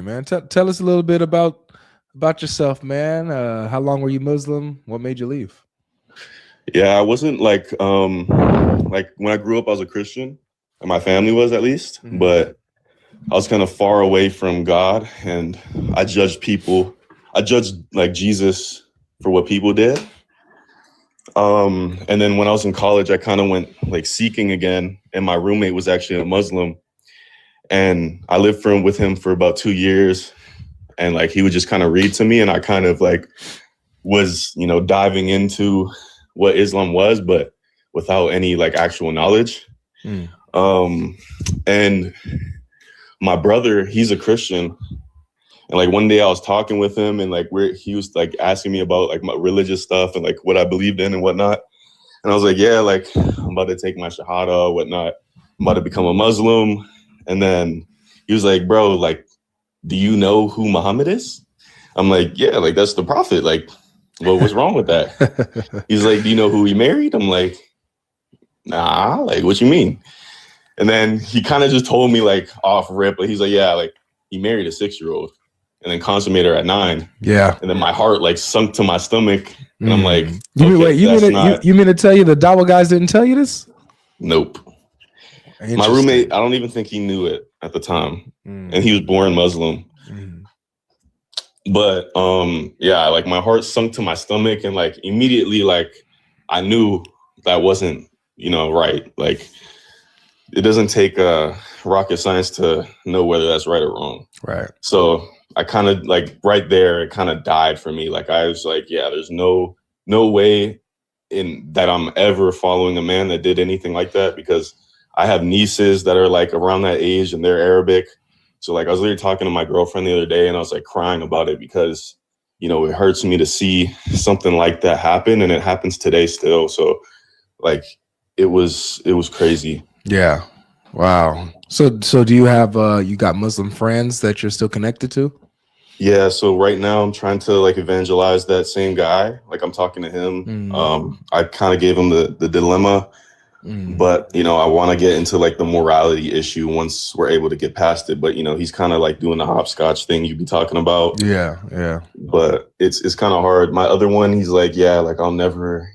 man. Tell us a little bit about yourself, man. How long were you Muslim? What made you leave? Yeah, I wasn't like when I grew up, I was a Christian, and my family was at least, but I was kind of far away from God, and I judged people. I judged like Jesus for what people did. And then when I was in college, I kind of went like seeking again, and my roommate was actually a Muslim, and I lived with him for about 2 years, and like he would just kind of read to me, and I kind of like was, diving into what Islam was, but without any like actual knowledge. And my brother, he's a Christian. And like one day I was talking with him, and like he was like asking me about like my religious stuff and like what I believed in and whatnot. And I was like, yeah, like I'm about to take my Shahada or whatnot. I'm about to become a Muslim. And then he was like, bro, like, do you know who Muhammad is? I'm like, yeah, like that's the prophet. Like, well, what's wrong with that? He's like, do you know who he married? I'm like, nah, like, what you mean? And then he kind of just told me like off rip, like he's like, yeah, like he married a 6-year-old and then consummated her at 9. Yeah. And then my heart like sunk to my stomach. And I'm like, you mean to tell you the Dawa guys didn't tell you this? Nope. My roommate, I don't even think he knew it at the time. And he was born Muslim. But yeah, like my heart sunk to my stomach, and like immediately like I knew that wasn't, right. Like it doesn't take rocket science to know whether that's right or wrong. Right. So I kind of like right there, it kind of died for me. Like I was like, yeah, there's no way in that I'm ever following a man that did anything like that, because I have nieces that are like around that age and they're Arabic. So like I was literally talking to my girlfriend the other day, and I was like crying about it because, it hurts me to see something like that happen, and it happens today still. So like it was crazy. Yeah. Wow. So do you have you got Muslim friends that you're still connected to? Yeah. So right now I'm trying to like evangelize that same guy. Like I'm talking to him. I kind of gave him the dilemma. But, I want to get into like the morality issue once we're able to get past it. But, he's kind of like doing the hopscotch thing you'd be talking about. Yeah. Yeah. But it's kind of hard. My other one, he's like, yeah, like I'll never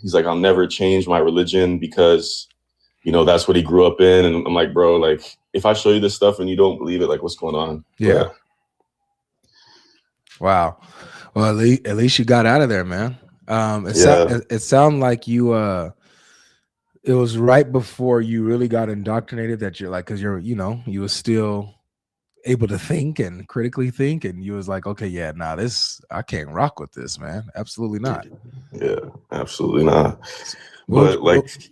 change my religion because, that's what he grew up in. And I'm like, bro, like if I show you this stuff and you don't believe it, like what's going on? Yeah. Wow. Well, at least you got out of there, man. It sounded like you it was right before you really got indoctrinated that you're like, because you were still able to think and critically think, and you was like, okay, yeah, nah, I can't rock with this, man. Absolutely not. Yeah, absolutely not. What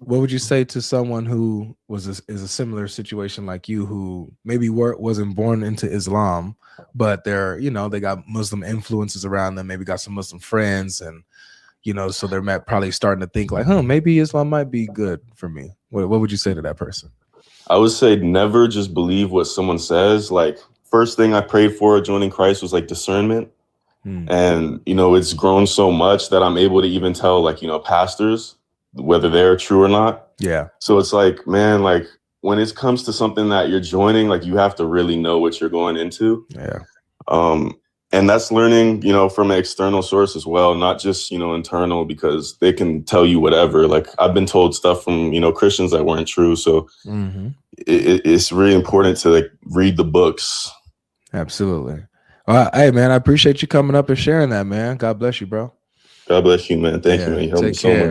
would you say to someone who is a similar situation like you, who maybe wasn't born into Islam, but they're they got Muslim influences around them, maybe got some Muslim friends, and so they're probably starting to think like, maybe Islam might be good for me. What would you say to that person? I would say never just believe what someone says. Like first thing I prayed for joining Christ was like discernment. And, it's grown so much that I'm able to even tell like, pastors, whether they're true or not. Yeah. So it's like, man, like when it comes to something that you're joining, like you have to really know what you're going into. Yeah. And that's learning, from an external source as well, not just, internal, because they can tell you whatever. Like I've been told stuff from, Christians that weren't true. So it's really important to like read the books. Absolutely. Hey, man, I appreciate you coming up and sharing that, man. God bless you, bro. God bless you, man. Thank you, man. You helped me so much.